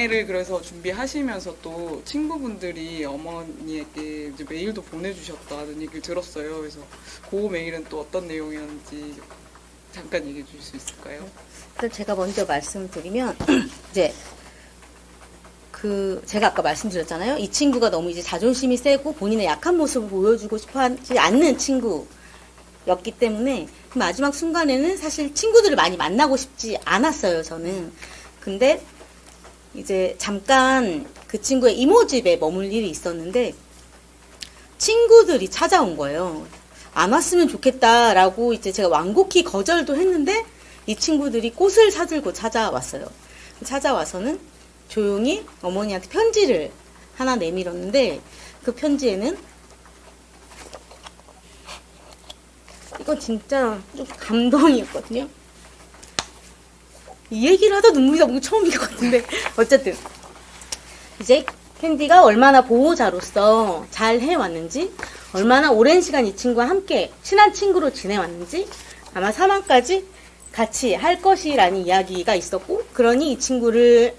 장례를 그래서 준비하시면서 또 친구분들이 어머니에게 이제 메일도 보내주셨다는 얘기를 들었어요. 그래서 그 메일은 또 어떤 내용이었는지 잠깐 얘기해 주실 수 있을까요? 일단 제가 먼저 말씀드리면 이제 제가 아까 말씀드렸잖아요. 이 친구가 너무 이제 자존심이 세고 본인의 약한 모습을 보여주고 싶어 하지 않는 친구였기 때문에 마지막 순간에는 사실 친구들을 많이 만나고 싶지 않았어요, 저는. 근데 이제 잠깐 그 친구의 이모 집에 머물 일이 있었는데 친구들이 찾아온 거예요. 안 왔으면 좋겠다라고 이제 제가 완곡히 거절도 했는데 이 친구들이 꽃을 사들고 찾아왔어요. 찾아와서는 조용히 어머니한테 편지를 하나 내밀었는데 그 편지에는 이거 진짜 좀 감동이었거든요. 이 얘기를 하다 눈물이 나온 게 처음인 것 같은데 어쨌든 이제 캔디가 얼마나 보호자로서 잘 해왔는지, 얼마나 오랜 시간 이 친구와 함께 친한 친구로 지내왔는지, 아마 사망까지 같이 할 것이라는 이야기가 있었고, 그러니 이 친구를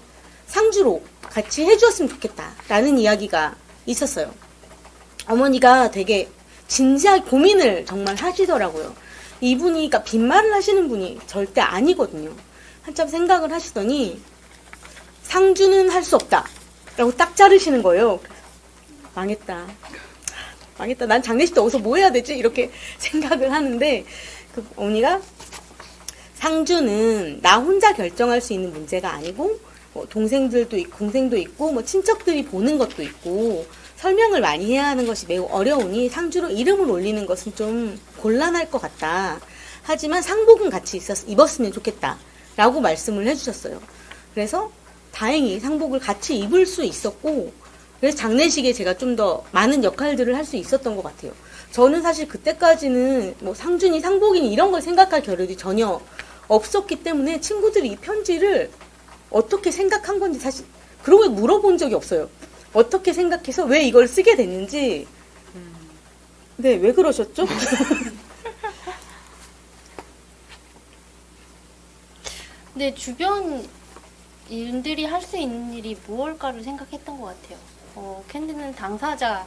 상주로 같이 해주었으면 좋겠다라는 이야기가 있었어요. 어머니가 되게 진지하게 고민을 정말 하시더라고요. 이분이, 그러니까 빈말을 하시는 분이 절대 아니거든요. 한참 생각을 하시더니 상주는 할 수 없다 라고 딱 자르시는 거예요. 망했다. 난 장례식 때 어디서 뭐 해야 되지? 이렇게 생각을 하는데 그 어머니가 상주는 나 혼자 결정할 수 있는 문제가 아니고 동생도 있고 뭐 친척들이 보는 것도 있고 설명을 많이 해야 하는 것이 매우 어려우니 상주로 이름을 올리는 것은 좀 곤란할 것 같다. 하지만 상복은 같이 입었으면 좋겠다 라고 말씀을 해주셨어요. 그래서 다행히 상복을 같이 입을 수 있었고, 그래서 장례식에 제가 좀 더 많은 역할들을 할 수 있었던 것 같아요. 저는 사실 그때까지는 뭐 상준이 상복이니 이런 걸 생각할 겨를이 전혀 없었기 때문에 친구들이 이 편지를 어떻게 생각한 건지 사실 그런 걸 물어본 적이 없어요. 어떻게 생각해서 왜 이걸 쓰게 됐는지. 네, 왜 그러셨죠? 근데 주변 일들이 할 수 있는 일이 무엇일까를 생각했던 것 같아요. 캔디는 당사자로서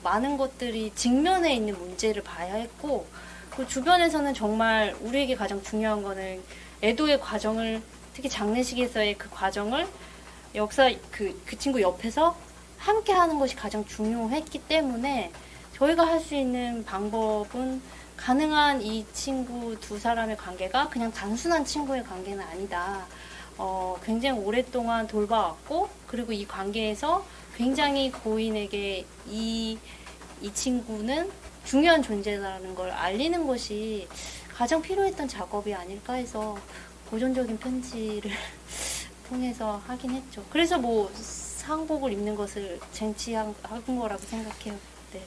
많은 것들이 직면에 있는 문제를 봐야 했고, 그 주변에서는 정말 우리에게 가장 중요한 거는 애도의 과정을, 특히 장례식에서의 그 과정을 그 친구 옆에서 함께 하는 것이 가장 중요했기 때문에 저희가 할 수 있는 방법은 가능한 이 친구 두 사람의 관계가 그냥 단순한 친구의 관계는 아니다. 굉장히 오랫동안 돌봐왔고, 그리고 이 관계에서 굉장히 고인에게 이 친구는 중요한 존재라는 걸 알리는 것이 가장 필요했던 작업이 아닐까 해서 고전적인 편지를 통해서 하긴 했죠. 그래서 뭐 상복을 입는 것을 쟁취한 거라고 생각해요. 네.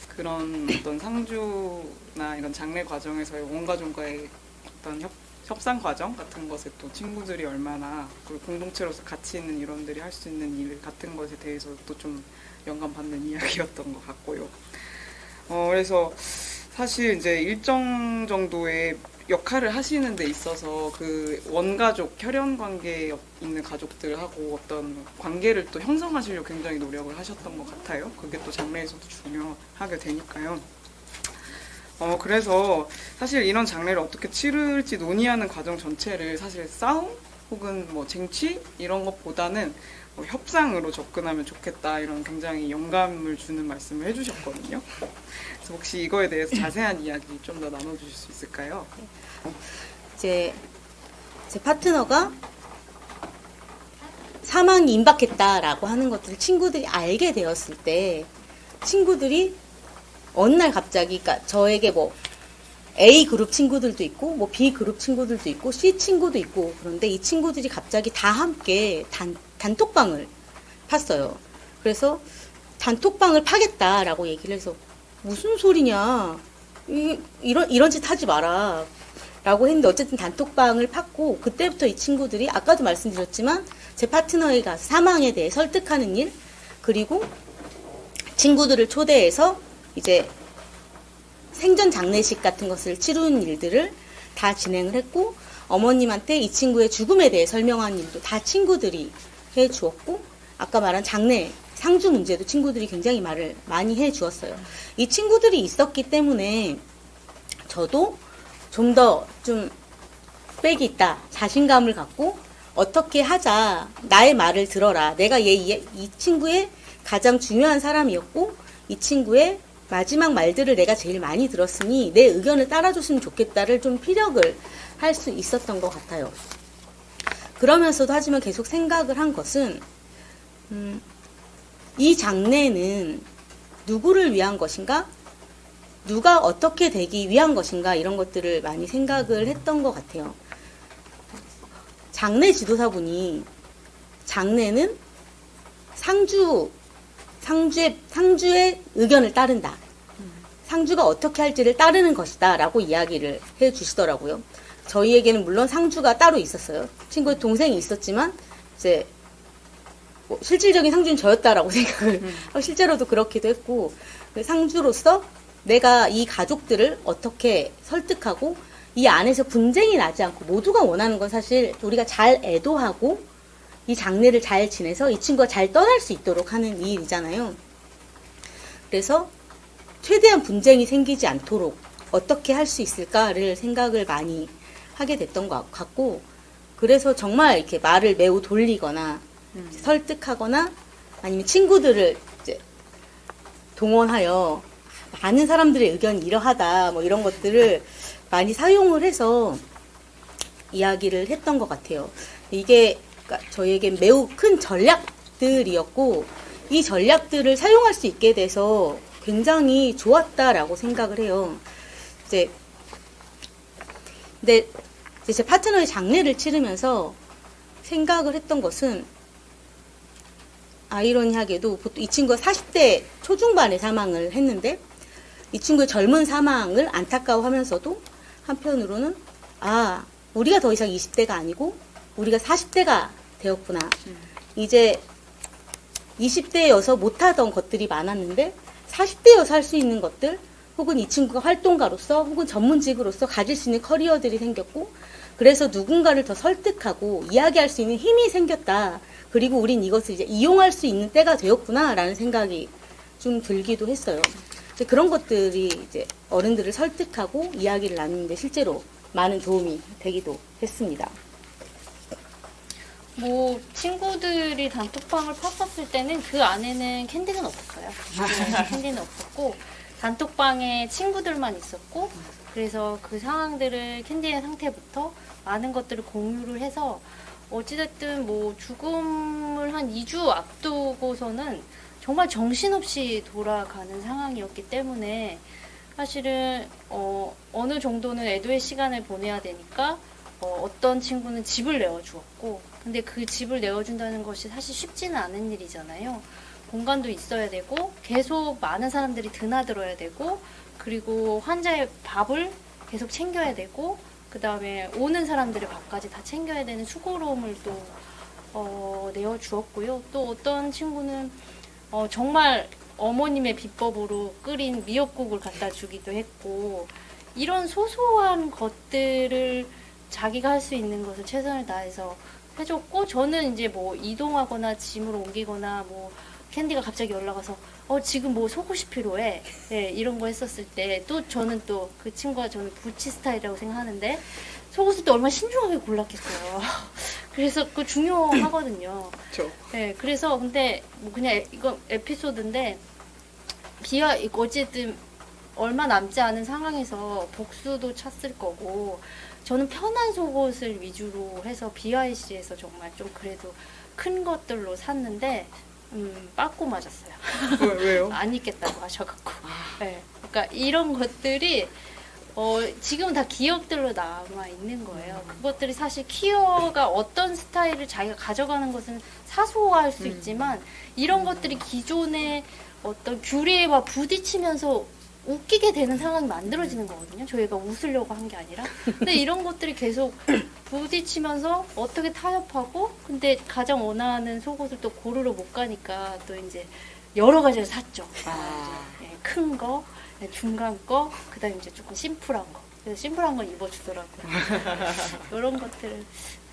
그런 어떤 상주나 이런 장례 과정에서의 원가족과의 어떤 협상 과정 같은 것에 또 친구들이 얼마나 공동체로서 가치 있는 일원들이 할 수 있는 일 같은 것에 대해서 또 좀 영감받는 이야기였던 것 같고요. 그래서 사실 이제 일정 정도의 역할을 하시는 데 있어서 그 원가족, 혈연 관계에 있는 가족들하고 어떤 관계를 또 형성하시려고 굉장히 노력을 하셨던 것 같아요. 그게 또 장례에서도 중요하게 되니까요. 그래서 사실 이런 장례를 어떻게 치를지 논의하는 과정 전체를 사실 싸움 혹은 뭐 쟁취 이런 것보다는 협상으로 접근하면 좋겠다, 이런 굉장히 영감을 주는 말씀을 해주셨거든요. 그래서 혹시 이거에 대해서 자세한 이야기 좀 더 나눠주실 수 있을까요? 이제 제 파트너가 사망이 임박했다라고 하는 것들을 친구들이 알게 되었을 때 친구들이 어느 날 갑자기, 그러니까 저에게 뭐 A 그룹 친구들도 있고 뭐 B 그룹 친구들도 있고 C 친구도 있고, 그런데 이 친구들이 갑자기 다 함께 단톡방을 팠어요. 그래서 단톡방을 파겠다라고 얘기를 해서 무슨 소리냐, 이런 짓 하지 마라 라고 했는데 어쨌든 단톡방을 팠고, 그때부터 이 친구들이 아까도 말씀드렸지만 제 파트너에 가서 사망에 대해 설득하는 일, 그리고 친구들을 초대해서 이제 생전 장례식 같은 것을 치르는 일들을 다 진행을 했고, 어머님한테 이 친구의 죽음에 대해 설명한 일도 다 친구들이 해 주었고, 아까 말한 장례, 상주 문제도 친구들이 굉장히 말을 많이 해 주었어요. 이 친구들이 있었기 때문에 저도 좀 더 좀 빽이 있다, 자신감을 갖고 어떻게 하자, 나의 말을 들어라. 내가 이 친구의 가장 중요한 사람이었고 이 친구의 마지막 말들을 내가 제일 많이 들었으니 내 의견을 따라줬으면 좋겠다를 좀 피력을 할 수 있었던 것 같아요. 그러면서도 하지만 계속 생각을 한 것은 이 장례는 누구를 위한 것인가? 누가 어떻게 되기 위한 것인가? 이런 것들을 많이 생각을 했던 것 같아요. 장례 지도사분이 장례는 상주의 의견을 따른다. 상주가 어떻게 할지를 따르는 것이다. 라고 이야기를 해 주시더라고요. 저희에게는 물론 상주가 따로 있었어요. 친구의 동생이 있었지만, 이제, 뭐 실질적인 상주는 저였다라고 생각을 하고, 실제로도 그렇기도 했고, 상주로서 내가 이 가족들을 어떻게 설득하고, 이 안에서 분쟁이 나지 않고, 모두가 원하는 건 사실 우리가 잘 애도하고, 이 장례를 잘 지내서 이 친구가 잘 떠날 수 있도록 하는 이 일이잖아요. 그래서 최대한 분쟁이 생기지 않도록 어떻게 할 수 있을까를 생각을 많이 하게 됐던 것 같고, 그래서 정말 이렇게 말을 매우 돌리거나 설득하거나 아니면 친구들을 이제 동원하여 많은 사람들의 의견이 이러하다 뭐 이런 것들을 많이 사용을 해서 이야기를 했던 것 같아요. 이게 저희에겐 매우 큰 전략들이었고 이 전략들을 사용할 수 있게 돼서 굉장히 좋았다라고 생각을 해요. 근데 제 파트너의 장례를 치르면서 생각을 했던 것은 아이러니하게도 보통 이 친구가 40대 초중반에 사망을 했는데 이 친구의 젊은 사망을 안타까워하면서도 한편으로는 우리가 더 이상 20대가 아니고 우리가 40대가 되었구나. 이제 20대여서 못하던 것들이 많았는데 40대여서 할 수 있는 것들 혹은 이 친구가 활동가로서 혹은 전문직으로서 가질 수 있는 커리어들이 생겼고 그래서 누군가를 더 설득하고 이야기할 수 있는 힘이 생겼다. 그리고 우린 이것을 이제 이용할 수 있는 때가 되었구나 라는 생각이 좀 들기도 했어요. 그런 것들이 이제 어른들을 설득하고 이야기를 나누는데 실제로 많은 도움이 되기도 했습니다. 뭐 친구들이 단톡방을 팠었을 때는 그 안에는 캔디는 없었어요. 캔디는 없었고 단톡방에 친구들만 있었고 그래서 그 상황들을 캔디의 상태부터 많은 것들을 공유를 해서 어찌됐든 뭐 죽음을 한 2주 앞두고서는 정말 정신없이 돌아가는 상황이었기 때문에 사실은 어느 정도는 애도의 시간을 보내야 되니까 어떤 친구는 집을 내어주었고 근데 그 집을 내어준다는 것이 사실 쉽지는 않은 일이잖아요. 공간도 있어야 되고 계속 많은 사람들이 드나들어야 되고 그리고 환자의 밥을 계속 챙겨야 되고 그 다음에 오는 사람들의 밥까지 다 챙겨야 되는 수고로움을 또 내어주었고요. 또 어떤 친구는 정말 어머님의 비법으로 끓인 미역국을 갖다 주기도 했고 이런 소소한 것들을 자기가 할 수 있는 것을 최선을 다해서 해줬고 저는 이제 뭐 이동하거나 짐을 옮기거나 뭐 캔디가 갑자기 연락 와서 지금 뭐 속옷이 필요해 이런 거 했었을 때 또 저는 또 그 친구가 저는 부치 스타일이라고 생각하는데 속옷을 또 얼마나 신중하게 골랐겠어요. 그래서 그거 중요하거든요. 그렇죠. 네, 그래서 근데 뭐 그냥 이거 에피소드인데 어쨌든 얼마 남지 않은 상황에서 복수도 찼을 거고 저는 편한 속옷을 위주로 해서 BYC에서 정말 좀 그래도 큰 것들로 샀는데 빠꾸 맞았어요. 왜요? 안 입겠다고 하셔갖고. 네, 그러니까 이런 것들이 지금은 다 기억들로 남아 있는 거예요. 그것들이 사실 키어가 어떤 스타일을 자기가 가져가는 것은 사소할 수 있지만 이런 것들이 기존의 어떤 규례와 부딪히면서 웃기게 되는 상황이 만들어지는 거거든요. 저희가 웃으려고 한 게 아니라. 근데 이런 것들이 계속 부딪히면서 어떻게 타협하고 근데 가장 원하는 속옷을 또 고르러 못 가니까 또 이제 여러 가지를 샀죠. 큰 거, 중간 거, 그다음에 이제 조금 심플한 거 그래서 심플한 걸 입어주더라고요. 이런 것들을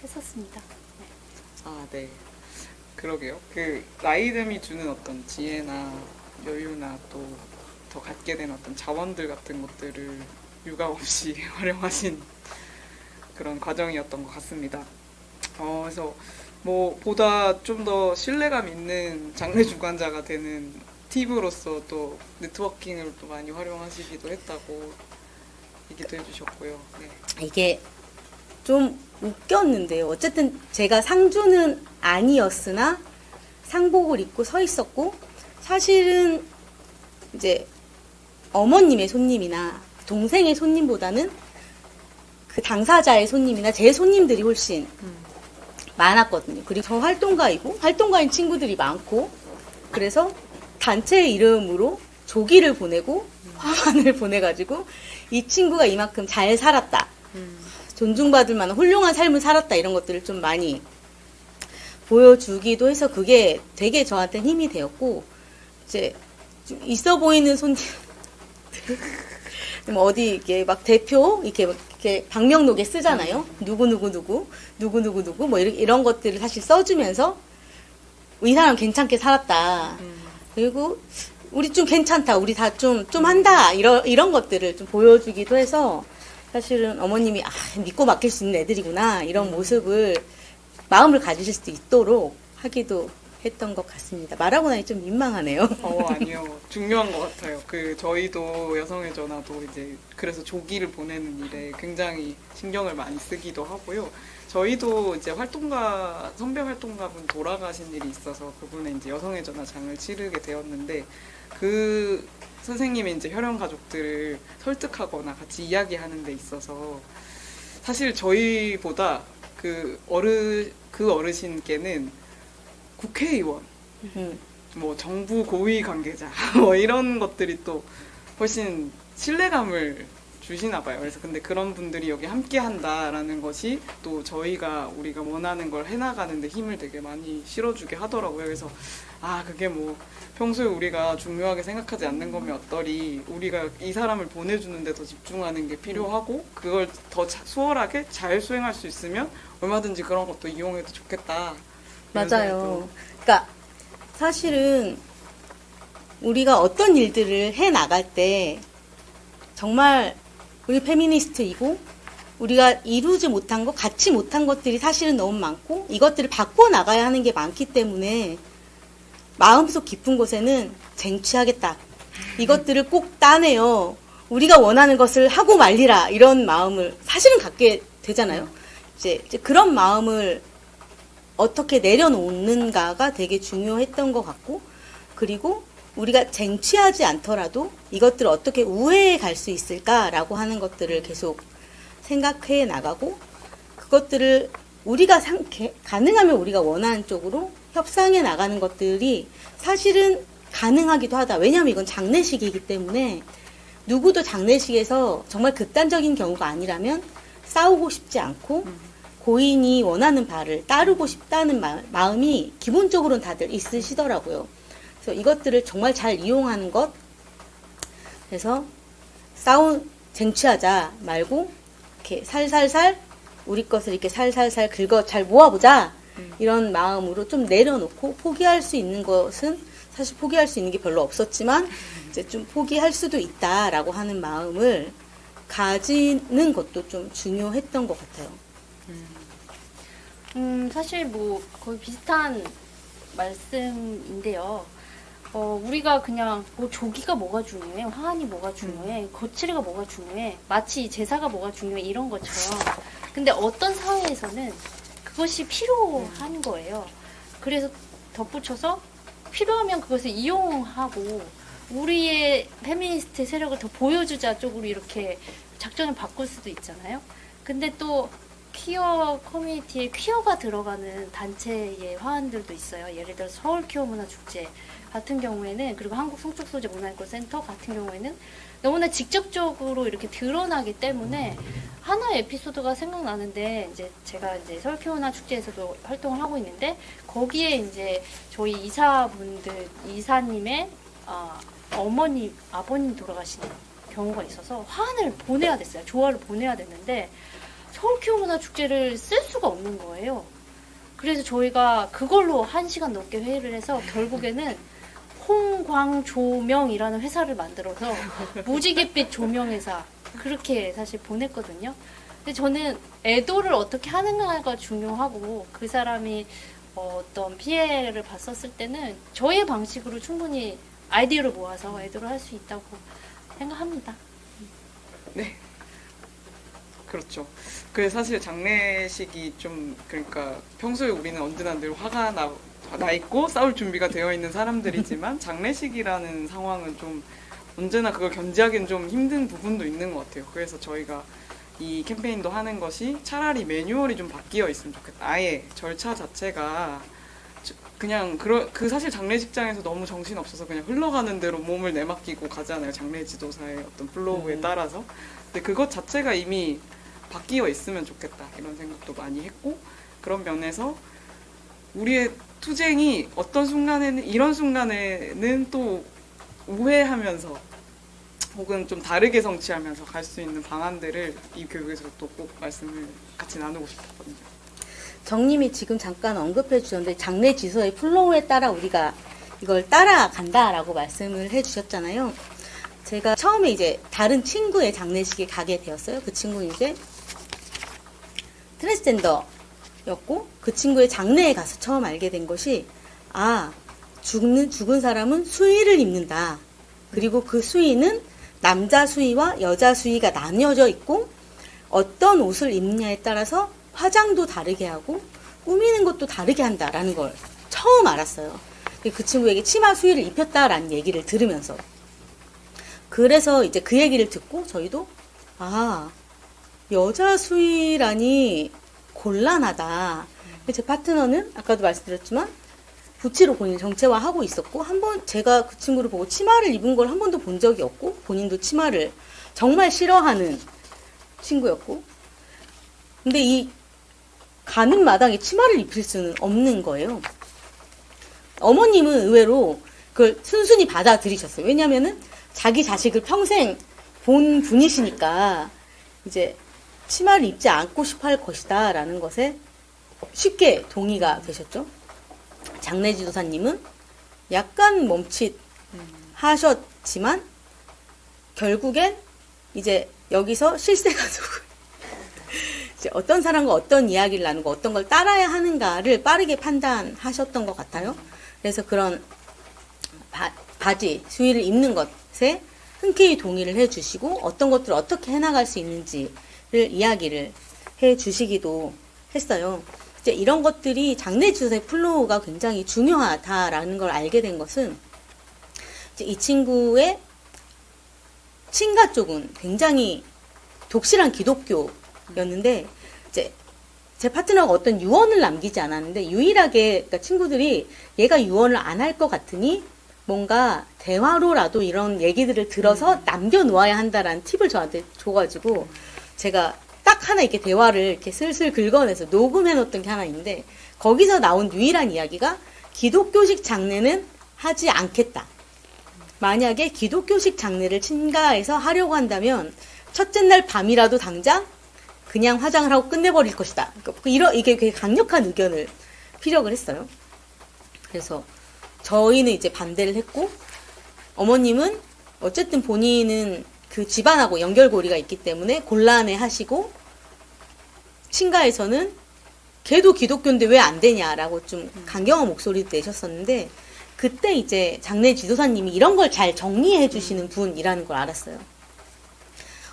했었습니다. 아, 네. 그러게요. 그 라이듬이 주는 어떤 지혜나 여유나 또 더 갖게 된 어떤 자원들 같은 것들을 유감 없이 활용하신 그런 과정이었던 것 같습니다. 그래서 뭐 보다 좀 더 신뢰감 있는 장르 주관자가 되는 팁으로서 또 네트워킹을 또 많이 활용하시기도 했다고 얘기도 해주셨고요. 네. 이게 좀 웃겼는데요. 어쨌든 제가 상주는 아니었으나 상복을 입고 서 있었고, 사실은 이제 어머님의 손님이나 동생의 손님보다는 그 당사자의 손님이나 제 손님들이 훨씬 많았거든요. 그리고 저 활동가이고 활동가인 친구들이 많고, 그래서 단체 이름으로 조기를 보내고 화환을 보내가지고 이 친구가 이만큼 잘 살았다, 존중받을 만한 훌륭한 삶을 살았다, 이런 것들을 좀 많이 보여주기도 해서 그게 되게 저한테 힘이 되었고, 이제 좀 있어 보이는 손님 뭐 어디 이렇게 막 대표 이렇게 방명록에 쓰잖아요. 누구 뭐 이런 것들을 사실 써주면서 이 사람 괜찮게 살았다. 그리고 우리 좀 괜찮다. 우리 다 좀 한다. 이런 것들을 좀 보여주기도 해서 사실은 어머님이 믿고 맡길 수 있는 애들이구나. 이런 모습을 마음을 가지실 수 있도록 하기도 했던 것 같습니다. 말하고 나니 좀 민망하네요. 아니요. 중요한 것 같아요. 저희도 여성의 전화도 이제 그래서 조기를 보내는 일에 굉장히 신경을 많이 쓰기도 하고요. 저희도 이제 선배 활동가분 돌아가신 일이 있어서 그분의 이제 여성의 전화 장을 치르게 되었는데, 그 선생님이 이제 혈연 가족들을 설득하거나 같이 이야기하는 데 있어서 사실 저희보다 그 어르신께는 국회의원, 뭐 정부 고위 관계자, 뭐 이런 것들이 또 훨씬 신뢰감을 주시나 봐요. 그래서 근데 그런 분들이 여기 함께 한다라는 것이 또 우리가 원하는 걸 해나가는데 힘을 되게 많이 실어주게 하더라고요. 그래서 그게 뭐 평소에 우리가 중요하게 생각하지 않는 거면 어떠리, 우리가 이 사람을 보내주는데 더 집중하는 게 필요하고 그걸 더 수월하게 잘 수행할 수 있으면 얼마든지 그런 것도 이용해도 좋겠다. 맞아요. 그러니까 사실은 우리가 어떤 일들을 해 나갈 때 정말 우리 페미니스트이고 우리가 이루지 못한 것, 갖지 못한 것들이 사실은 너무 많고 이것들을 바꿔 나가야 하는 게 많기 때문에 마음속 깊은 곳에는 쟁취하겠다. 이것들을 꼭 따내요. 우리가 원하는 것을 하고 말리라. 이런 마음을 사실은 갖게 되잖아요. 이제 그런 마음을 어떻게 내려놓는가가 되게 중요했던 것 같고, 그리고 우리가 쟁취하지 않더라도 이것들을 어떻게 우회해 갈 수 있을까라고 하는 것들을 계속 생각해 나가고, 그것들을 우리가 가능하면 우리가 원하는 쪽으로 협상해 나가는 것들이 사실은 가능하기도 하다. 왜냐하면 이건 장례식이기 때문에 누구도 장례식에서 정말 극단적인 경우가 아니라면 싸우고 싶지 않고 고인이 원하는 바를 따르고 싶다는 마음이 기본적으로는 다들 있으시더라고요. 그래서 이것들을 정말 잘 이용하는 것, 그래서 쟁취하자 말고 이렇게 살살살 우리 것을 이렇게 살살살 긁어 잘 모아보자, 이런 마음으로 좀 내려놓고 포기할 수 있는 것은 사실 포기할 수 있는 게 별로 없었지만 이제 좀 포기할 수도 있다라고 하는 마음을 가지는 것도 좀 중요했던 것 같아요. 사실 뭐 거의 비슷한 말씀인데요. 우리가 그냥 조기가 뭐가 중요해, 화환이 뭐가 중요해, 거칠이가 뭐가 중요해, 마치 제사가 뭐가 중요해, 이런 것처럼. 근데 어떤 사회에서는 그것이 필요한 거예요. 그래서 덧붙여서 필요하면 그것을 이용하고 우리의 페미니스트 세력을 더 보여주자 쪽으로 이렇게 작전을 바꿀 수도 있잖아요. 근데 또 퀴어 커뮤니티에 퀴어가 들어가는 단체의 화환들도 있어요. 예를 들어 서울 퀴어 문화 축제 같은 경우에는, 그리고 한국 성적 소재 문화인권 센터 같은 경우에는 너무나 직접적으로 이렇게 드러나기 때문에 하나의 에피소드가 생각나는데, 이제 제가 이제 서울 퀴어 문화 축제에서도 활동을 하고 있는데, 거기에 이제 저희 이사님의 아버님 돌아가신 경우가 있어서 화환을 보내야 됐어요. 조화를 보내야 됐는데 서울키오문화축제를 쓸 수가 없는 거예요. 그래서 저희가 그걸로 1시간 넘게 회의를 해서 결국에는 홍광조명이라는 회사를 만들어서 무지갯빛 조명회사 그렇게 사실 보냈거든요. 근데 저는 애도를 어떻게 하는가가 중요하고 그 사람이 어떤 피해를 봤었을 때는 저의 방식으로 충분히 아이디어를 모아서 애도를 할 수 있다고 생각합니다. 네. 그렇죠. 그 사실 장례식이 좀 그러니까 평소에 우리는 언제나 늘 화가 나 있고 싸울 준비가 되어 있는 사람들이지만 장례식이라는 상황은 좀 언제나 그걸 견제하기는 좀 힘든 부분도 있는 것 같아요. 그래서 저희가 이 캠페인도 하는 것이 차라리 매뉴얼이 좀 바뀌어 있으면 좋겠다. 아예 절차 자체가 그냥 그 사실 장례식장에서 너무 정신 없어서 그냥 흘러가는 대로 몸을 내맡기고 가잖아요. 장례 지도사의 어떤 플로우에 따라서. 근데 그것 자체가 이미 바뀌어 있으면 좋겠다 이런 생각도 많이 했고, 그런 면에서 우리의 투쟁이 어떤 순간에는 이런 순간에는 또 우회하면서 혹은 좀 다르게 성취하면서 갈 수 있는 방안들을 이 교육에서 또 꼭 말씀을 같이 나누고 싶었거든요. 정님이 지금 잠깐 언급해 주셨는데 장례 지도사의 플로우에 따라 우리가 이걸 따라간다라고 말씀을 해 주셨잖아요. 제가 처음에 이제 다른 친구의 장례식에 가게 되었어요. 그 친구는 이제 트랜스젠더였고 그 친구의 장례에 가서 처음 알게 된 것이 죽은 사람은 수의를 입는다. 그리고 그 수의는 남자 수의와 여자 수의가 나뉘어져 있고 어떤 옷을 입느냐에 따라서 화장도 다르게 하고 꾸미는 것도 다르게 한다라는 걸 처음 알았어요. 그 친구에게 치마 수의를 입혔다라는 얘기를 들으면서 그래서 이제 그 얘기를 듣고 저희도 여자 수의라니 곤란하다. 제 파트너는 아까도 말씀드렸지만 부치로 본인 정체화하고 있었고 한번 제가 그 친구를 보고 치마를 입은 걸 한 번도 본 적이 없고 본인도 치마를 정말 싫어하는 친구였고 근데 이 가는 마당에 치마를 입힐 수는 없는 거예요. 어머님은 의외로 그걸 순순히 받아들이셨어요. 왜냐면은 자기 자식을 평생 본 분이시니까 이제 치마를 입지 않고 싶어 할 것이다 라는 것에 쉽게 동의가 되셨죠. 장례 지도사님은 약간 멈칫하셨지만 결국엔 이제 여기서 실세가 이제 어떤 사람과 어떤 이야기를 나누고 어떤 걸 따라야 하는가를 빠르게 판단하셨던 것 같아요. 그래서 그런 바지, 수의를 입는 것에 흔쾌히 동의를 해주시고 어떤 것들을 어떻게 해나갈 수 있는지를 이야기를 해주시기도 했어요. 이제 이런 것들이 장례 지도사의 플로우가 굉장히 중요하다라는 걸 알게 된 것은 이제 이 친구의 친가 쪽은 굉장히 독실한 기독교였는데 이제 제 파트너가 어떤 유언을 남기지 않았는데 유일하게 그러니까 친구들이 얘가 유언을 안 할 것 같으니 뭔가 대화로라도 이런 얘기들을 들어서 남겨놓아야 한다라는 팁을 저한테 줘가지고 제가 딱 하나 이렇게 대화를 이렇게 슬슬 긁어내서 녹음해놓던 게 하나 있는데 거기서 나온 유일한 이야기가 기독교식 장례는 하지 않겠다. 만약에 기독교식 장례를 친가에서 하려고 한다면 첫째 날 밤이라도 당장 그냥 화장을 하고 끝내버릴 것이다. 이게 되게 강력한 의견을 피력을 했어요. 그래서 저희는 이제 반대를 했고 어머님은 어쨌든 본인은 그 집안하고 연결고리가 있기 때문에 곤란해 하시고 친가에서는 걔도 기독교인데 왜 안 되냐라고 좀 강경한 목소리를 내셨었는데 그때 이제 장례 지도사님이 이런 걸 잘 정리해 주시는 분이라는 걸 알았어요.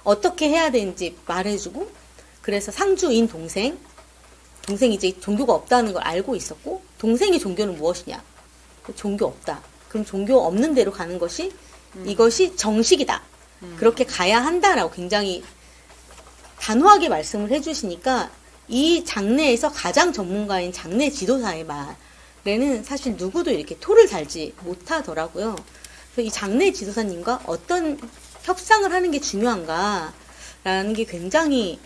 어떻게 해야 되는지 말해주고 그래서 상주인 동생이 이제 종교가 없다는 걸 알고 있었고 동생의 종교는 무엇이냐? 종교 없다. 그럼 종교 없는 대로 가는 것이 이것이 정식이다. 그렇게 가야 한다라고 굉장히 단호하게 말씀을 해주시니까 이 장례에서 가장 전문가인 장례 지도사의 말에는 사실 누구도 이렇게 토를 달지 못하더라고요. 그래서 이 장례 지도사님과 어떤 협상을 하는 게 중요한가라는 게 굉장히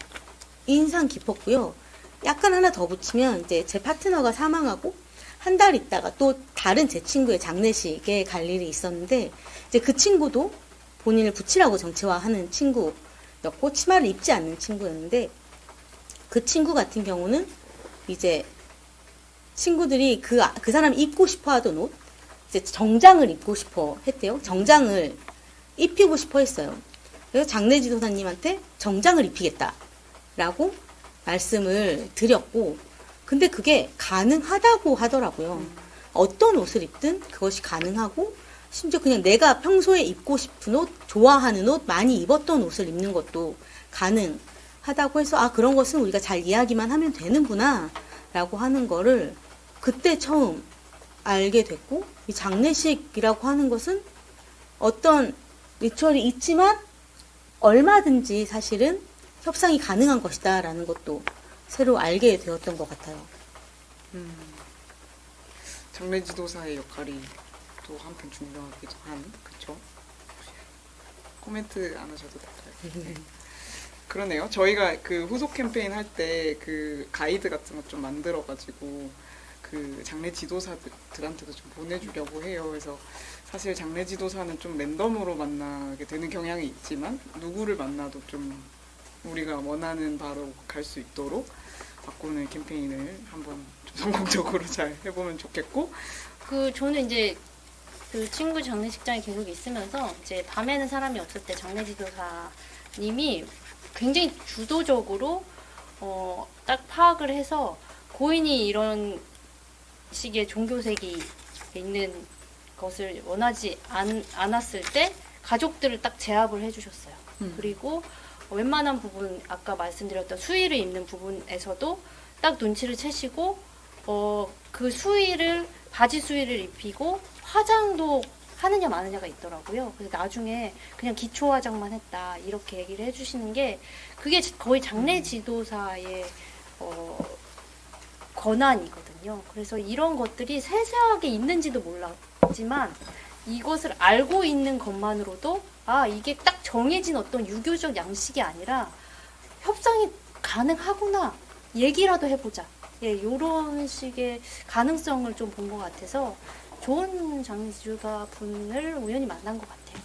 인상 깊었고요. 약간 하나 더 붙이면 이제 제 파트너가 사망하고 한 달 있다가 또 다른 제 친구의 장례식에 갈 일이 있었는데 이제 그 친구도 본인을 붙이라고 정치화하는 친구였고 치마를 입지 않는 친구였는데 그 친구 같은 경우는 이제 친구들이 그 사람이 입고 싶어 하던 옷 이제 정장을 입고 싶어 했대요. 정장을 입히고 싶어 했어요. 그래서 장례 지도사님한테 정장을 입히겠다라고 말씀을 드렸고 근데 그게 가능하다고 하더라고요. 어떤 옷을 입든 그것이 가능하고 심지어 그냥 내가 평소에 입고 싶은 옷, 좋아하는 옷, 많이 입었던 옷을 입는 것도 가능하다고 해서 아 그런 것은 우리가 잘 이야기만 하면 되는구나 라고 하는 거를 그때 처음 알게 됐고 이 장례식이라고 하는 것은 어떤 리추얼이 있지만 얼마든지 사실은 협상이 가능한 것이다 라는 것도 새로 알게 되었던 것 같아요. 장례 지도사의 역할이 또 한편 중요하기도 한 그쵸? 코멘트 안 하셔도 될까요? 네. 그러네요. 저희가 그 후속 캠페인 할 때 그 가이드 같은 거 좀 만들어가지고 그 장례 지도사들한테도 좀 보내주려고 해요. 그래서 사실 장례 지도사는 좀 랜덤으로 만나게 되는 경향이 있지만 누구를 만나도 좀 우리가 원하는 바로 갈 수 있도록 바꾸는 캠페인을 한번 좀 성공적으로 잘 해보면 좋겠고 저는 이제 그 친구 장례식장에 계속 있으면서 이제 밤에는 사람이 없을 때 장례 지도사님이 굉장히 주도적으로 딱 파악을 해서 고인이 이런 식의 종교색이 있는 것을 원하지 않았을 때 가족들을 딱 제압을 해주셨어요. 그리고 웬만한 부분 아까 말씀드렸던 수의를 입는 부분에서도 딱 눈치를 채시고 그 수의를 바지 수의를 입히고 화장도 하느냐 마느냐가 있더라고요. 그래서 나중에 그냥 기초 화장만 했다 이렇게 얘기를 해주시는 게 그게 거의 장례 지도사의 권한이거든요. 그래서 이런 것들이 세세하게 있는지도 몰랐지만 이것을 알고 있는 것만으로도 아 이게 딱 정해진 어떤 유교적 양식이 아니라 협상이 가능하구나 얘기라도 해보자. 예, 이런 식의 가능성을 좀 본 것 같아서 좋은 장례 지도사 분을 우연히 만난 것 같아요.